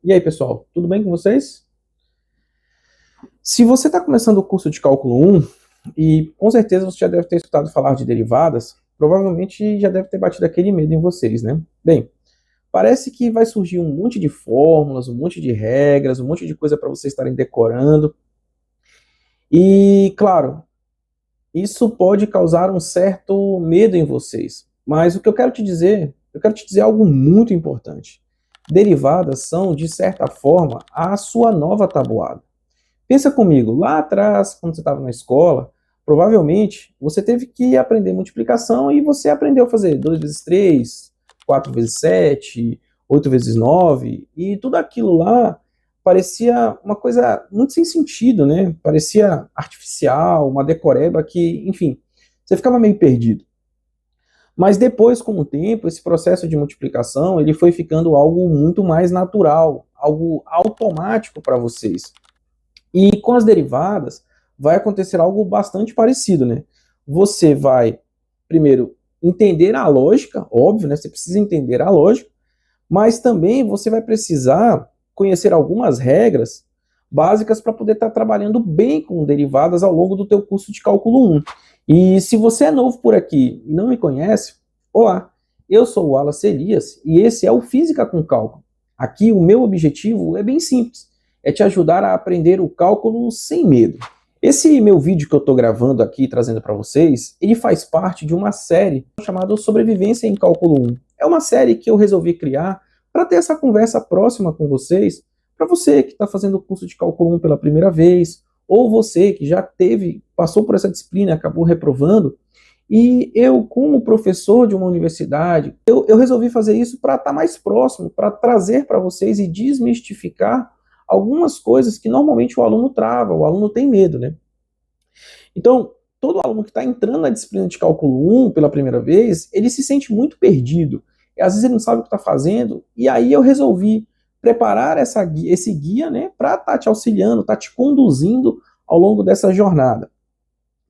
E aí, pessoal, tudo bem com vocês? Se você está começando o curso de Cálculo 1, e com certeza você já deve ter escutado falar de derivadas, provavelmente já deve ter batido aquele medo em vocês, né? Bem, parece que vai surgir um monte de fórmulas, um monte de regras, um monte de coisa para vocês estarem decorando. E, claro, isso pode causar um certo medo em vocês. Mas o que eu quero te dizer algo muito importante. Derivadas são, de certa forma, a sua nova tabuada. Pensa comigo, lá atrás, quando você estava na escola, provavelmente você teve que aprender multiplicação e você aprendeu a fazer 2 vezes 3, 4 vezes 7, 8 vezes 9, e tudo aquilo lá parecia uma coisa muito sem sentido, né? Parecia artificial, uma decoreba que, enfim, você ficava meio perdido. Mas depois, com o tempo, esse processo de multiplicação, ele foi ficando algo muito mais natural, algo automático para vocês. E com as derivadas, vai acontecer algo bastante parecido, né? Você vai, primeiro, entender a lógica, óbvio, né? Você precisa entender a lógica, mas também você vai precisar conhecer algumas regras básicas para poder estar trabalhando bem com derivadas ao longo do teu curso de cálculo 1. E se você é novo por aqui e não me conhece, olá, eu sou o Wallace Elias e esse é o Física com Cálculo. Aqui o meu objetivo é bem simples, é te ajudar a aprender o cálculo sem medo. Esse meu vídeo que eu estou gravando aqui, trazendo para vocês, ele faz parte de uma série chamada Sobrevivência em Cálculo 1. É uma série que eu resolvi criar para ter essa conversa próxima com vocês, para você que está fazendo o curso de Cálculo 1 pela primeira vez, ou você que já passou por essa disciplina e acabou reprovando, e eu, como professor de uma universidade, eu resolvi fazer isso para estar mais próximo, para trazer para vocês e desmistificar algumas coisas que normalmente o aluno trava, o aluno tem medo, né? Então, todo aluno que está entrando na disciplina de cálculo 1 pela primeira vez, ele se sente muito perdido. E às vezes ele não sabe o que está fazendo, e aí eu resolvi preparar esse guia, né, para estar te auxiliando, estar te conduzindo ao longo dessa jornada.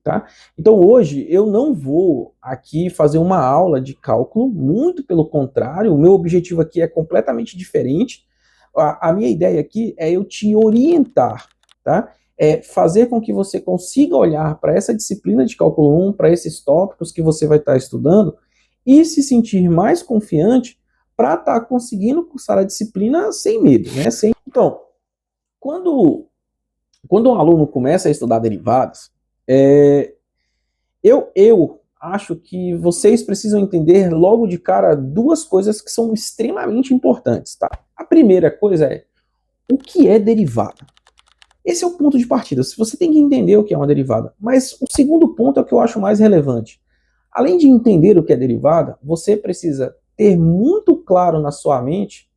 Tá? Então hoje eu não vou aqui fazer uma aula de cálculo, muito pelo contrário, o meu objetivo aqui é completamente diferente. A minha ideia aqui é eu te orientar, tá? É fazer com que você consiga olhar para essa disciplina de cálculo 1, para esses tópicos que você vai estar estudando e se sentir mais confiante para estar conseguindo cursar a disciplina sem medo, né? Então, quando um aluno começa a estudar derivadas, eu acho que vocês precisam entender logo de cara duas coisas que são extremamente importantes, tá? A primeira coisa é, o que é derivada? Esse é o ponto de partida, você tem que entender o que é uma derivada. Mas o segundo ponto é o que eu acho mais relevante. Além de entender o que é derivada, você precisa ter muito claro na sua mente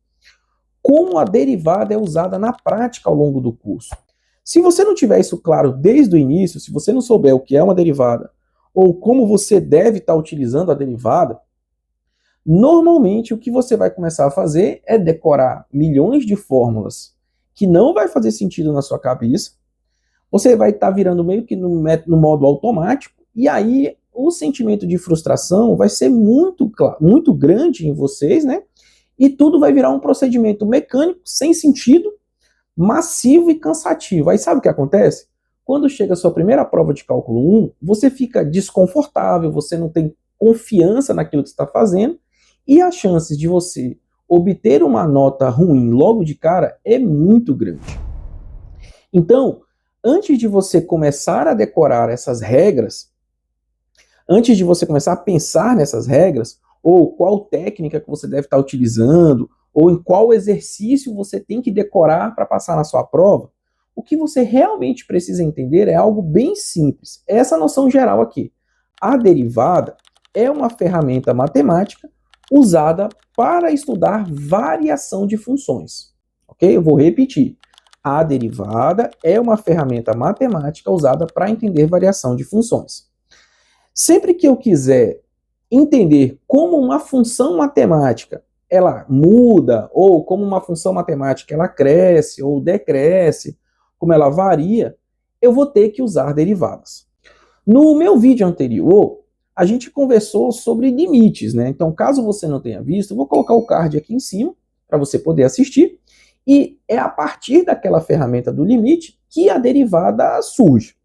como a derivada é usada na prática ao longo do curso. Se você não tiver isso claro desde o início, se você não souber o que é uma derivada, ou como você deve estar utilizando a derivada, normalmente o que você vai começar a fazer é decorar milhões de fórmulas que não vai fazer sentido na sua cabeça, você vai estar virando meio que no modo automático, e aí o sentimento de frustração vai ser muito grande em vocês, né? E tudo vai virar um procedimento mecânico, sem sentido, massivo e cansativo. Aí sabe o que acontece? Quando chega a sua primeira prova de cálculo 1, você fica desconfortável, você não tem confiança naquilo que você está fazendo, e as chances de você obter uma nota ruim logo de cara é muito grande. Então, antes de você começar a decorar essas regras, antes de você começar a pensar nessas regras, ou qual técnica que você deve estar utilizando, ou em qual exercício você tem que decorar para passar na sua prova, o que você realmente precisa entender é algo bem simples. Essa noção geral aqui. A derivada é uma ferramenta matemática usada para estudar variação de funções. Ok? Eu vou repetir. A derivada é uma ferramenta matemática usada para entender variação de funções. Sempre que eu quiser entender como uma função matemática ela muda, ou como uma função matemática ela cresce ou decresce, como ela varia, eu vou ter que usar derivadas. No meu vídeo anterior, a gente conversou sobre limites, né? Então, caso você não tenha visto, eu vou colocar o card aqui em cima para você poder assistir. E é a partir daquela ferramenta do limite que a derivada surge.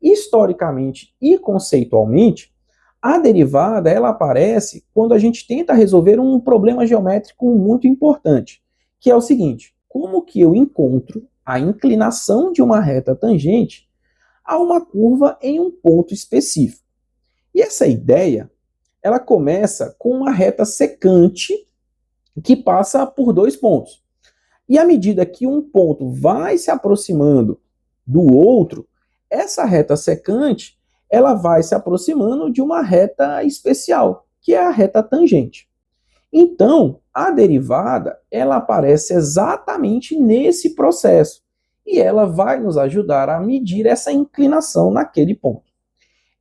Historicamente e conceitualmente, a derivada ela aparece quando a gente tenta resolver um problema geométrico muito importante, que é o seguinte: como que eu encontro a inclinação de uma reta tangente a uma curva em um ponto específico? E essa ideia, ela começa com uma reta secante que passa por dois pontos. E à medida que um ponto vai se aproximando do outro, essa reta secante, ela vai se aproximando de uma reta especial, que é a reta tangente. Então, a derivada, ela aparece exatamente nesse processo, e ela vai nos ajudar a medir essa inclinação naquele ponto.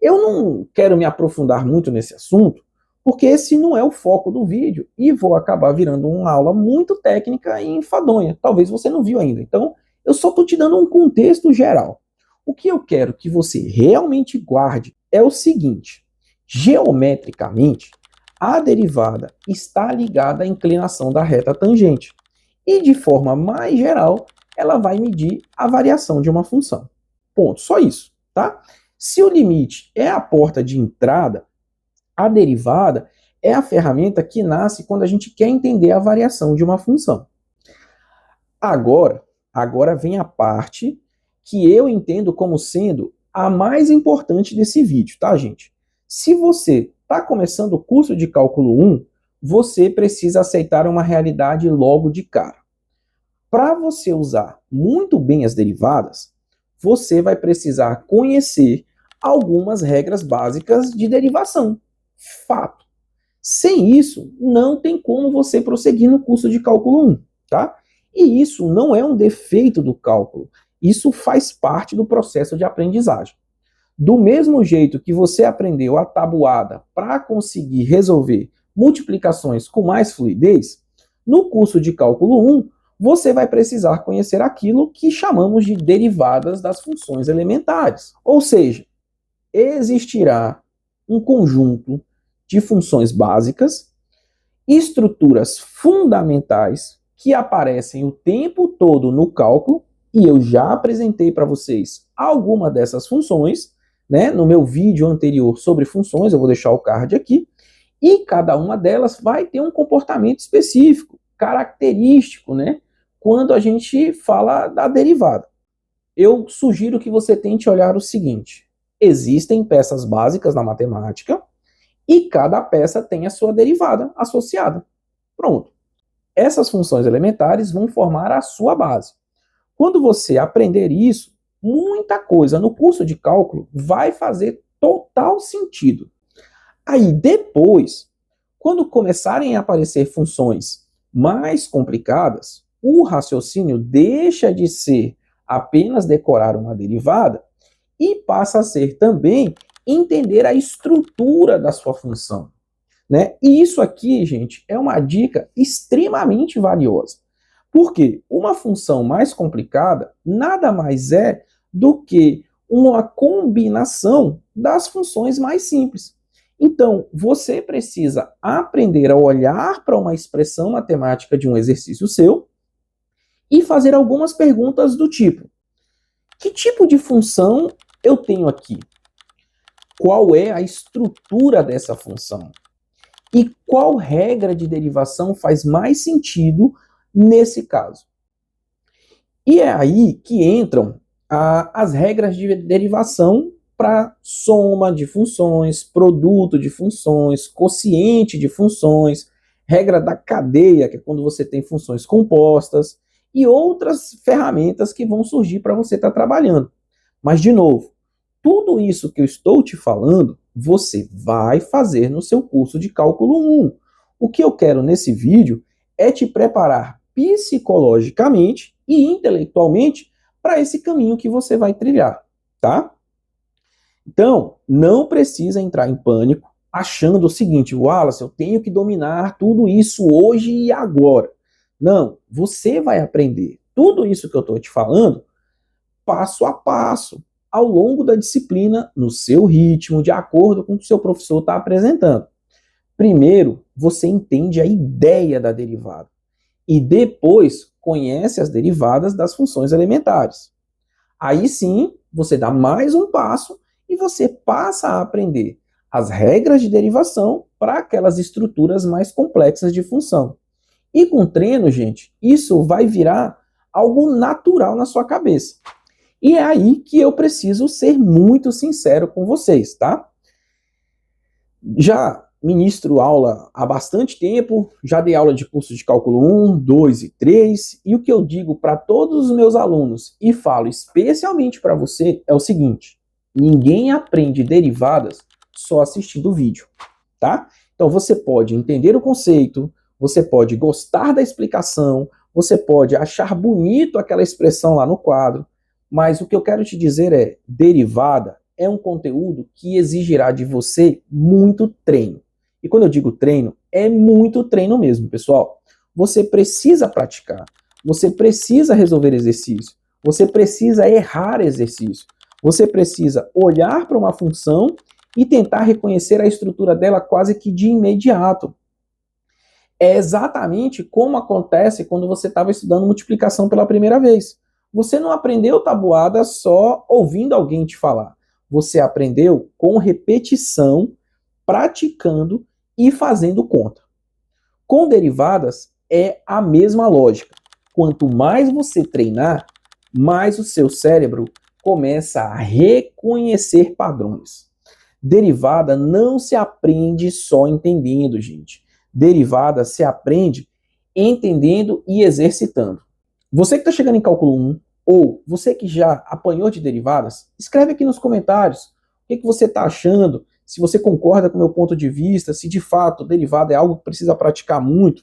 Eu não quero me aprofundar muito nesse assunto, porque esse não é o foco do vídeo e vou acabar virando uma aula muito técnica e enfadonha. Talvez você não viu ainda. Então, eu só estou te dando um contexto geral. O que eu quero que você realmente guarde é o seguinte: geometricamente, a derivada está ligada à inclinação da reta tangente. E de forma mais geral, ela vai medir a variação de uma função. Ponto. Só isso, tá? Se o limite é a porta de entrada, a derivada é a ferramenta que nasce quando a gente quer entender a variação de uma função. Agora vem a parte que eu entendo como sendo a mais importante desse vídeo, tá, gente? Se você está começando o curso de cálculo 1, você precisa aceitar uma realidade logo de cara. Para você usar muito bem as derivadas, você vai precisar conhecer algumas regras básicas de derivação. Fato. Sem isso, não tem como você prosseguir no curso de cálculo 1, tá? E isso não é um defeito do cálculo. Isso faz parte do processo de aprendizagem. Do mesmo jeito que você aprendeu a tabuada para conseguir resolver multiplicações com mais fluidez, no curso de cálculo 1, você vai precisar conhecer aquilo que chamamos de derivadas das funções elementares. Ou seja, existirá um conjunto de funções básicas, estruturas fundamentais que aparecem o tempo todo no cálculo, e eu já apresentei para vocês alguma dessas funções, né, no meu vídeo anterior sobre funções, eu vou deixar o card aqui, e cada uma delas vai ter um comportamento específico, característico, né, quando a gente fala da derivada. Eu sugiro que você tente olhar o seguinte: existem peças básicas na matemática, e cada peça tem a sua derivada associada. Pronto. Essas funções elementares vão formar a sua base. Quando você aprender isso, muita coisa no curso de cálculo vai fazer total sentido. Aí depois, quando começarem a aparecer funções mais complicadas, o raciocínio deixa de ser apenas decorar uma derivada e passa a ser também entender a estrutura da sua função, né? E isso aqui, gente, é uma dica extremamente valiosa. Porque uma função mais complicada nada mais é do que uma combinação das funções mais simples. Então, você precisa aprender a olhar para uma expressão matemática de um exercício seu e fazer algumas perguntas do tipo: que tipo de função eu tenho aqui? Qual é a estrutura dessa função? E qual regra de derivação faz mais sentido nesse caso? E é aí que entram as regras de derivação para soma de funções, produto de funções, quociente de funções, regra da cadeia, que é quando você tem funções compostas, e outras ferramentas que vão surgir para você estar trabalhando. Mas, de novo, tudo isso que eu estou te falando, você vai fazer no seu curso de cálculo 1. O que eu quero nesse vídeo é te preparar psicologicamente e intelectualmente para esse caminho que você vai trilhar, tá? Então, não precisa entrar em pânico achando o seguinte: Wallace, eu tenho que dominar tudo isso hoje e agora. Não, você vai aprender tudo isso que eu estou te falando passo a passo, ao longo da disciplina, no seu ritmo, de acordo com o que o seu professor está apresentando. Primeiro, você entende a ideia da derivada. E depois, conhece as derivadas das funções elementares. Aí sim, você dá mais um passo e você passa a aprender as regras de derivação para aquelas estruturas mais complexas de função. E com treino, gente, isso vai virar algo natural na sua cabeça. E é aí que eu preciso ser muito sincero com vocês, tá? Já ministro aula há bastante tempo, já dei aula de curso de cálculo 1, 2 e 3, e o que eu digo para todos os meus alunos, e falo especialmente para você, é o seguinte: ninguém aprende derivadas só assistindo o vídeo, tá? Então você pode entender o conceito, você pode gostar da explicação, você pode achar bonito aquela expressão lá no quadro, mas o que eu quero te dizer é, derivada é um conteúdo que exigirá de você muito treino. E quando eu digo treino, é muito treino mesmo, pessoal. Você precisa praticar, você precisa resolver exercício, você precisa errar exercício, você precisa olhar para uma função e tentar reconhecer a estrutura dela quase que de imediato. É exatamente como acontece quando você estava estudando multiplicação pela primeira vez. Você não aprendeu tabuada só ouvindo alguém te falar. Você aprendeu com repetição, praticando e fazendo conta. Com derivadas é a mesma lógica. Quanto mais você treinar, mais o seu cérebro começa a reconhecer padrões. Derivada não se aprende só entendendo, gente. Derivada se aprende entendendo e exercitando. Você que está chegando em cálculo 1, ou você que já apanhou de derivadas, escreve aqui nos comentários o que você está achando, se você concorda com o meu ponto de vista, se de fato derivada é algo que precisa praticar muito.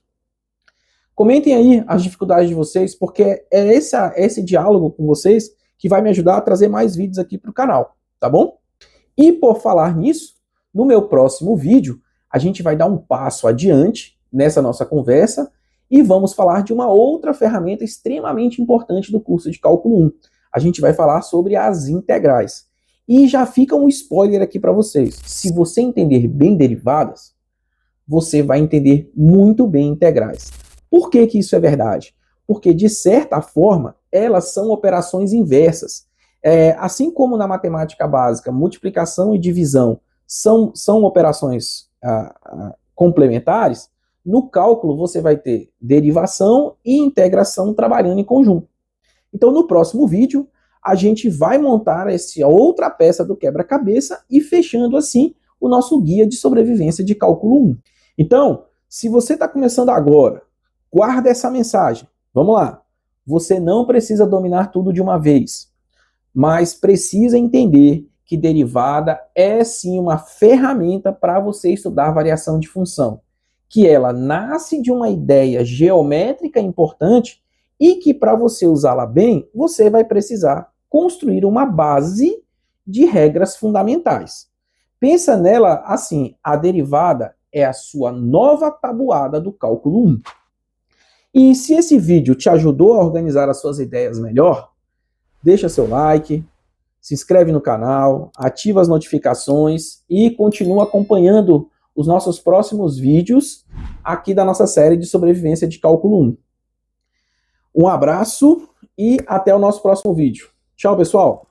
Comentem aí as dificuldades de vocês, porque é esse diálogo com vocês que vai me ajudar a trazer mais vídeos aqui para o canal, tá bom? E por falar nisso, no meu próximo vídeo, a gente vai dar um passo adiante nessa nossa conversa e vamos falar de uma outra ferramenta extremamente importante do curso de cálculo 1. A gente vai falar sobre as integrais. E já fica um spoiler aqui para vocês. Se você entender bem derivadas, você vai entender muito bem integrais. Por que que isso é verdade? Porque, de certa forma, elas são operações inversas. Assim como na matemática básica, multiplicação e divisão são operações complementares, no cálculo você vai ter derivação e integração trabalhando em conjunto. Então, no próximo vídeo, a gente vai montar essa outra peça do quebra-cabeça e fechando assim o nosso guia de sobrevivência de cálculo 1. Então, se você está começando agora, guarda essa mensagem. Vamos lá. Você não precisa dominar tudo de uma vez, mas precisa entender que derivada é sim uma ferramenta para você estudar variação de função, que ela nasce de uma ideia geométrica importante e que para você usá-la bem, você vai precisar construir uma base de regras fundamentais. Pensa nela assim, a derivada é a sua nova tabuada do cálculo 1. E se esse vídeo te ajudou a organizar as suas ideias melhor, deixa seu like, se inscreve no canal, ativa as notificações e continua acompanhando os nossos próximos vídeos aqui da nossa série de sobrevivência de cálculo 1. Um abraço e até o nosso próximo vídeo. Tchau, pessoal!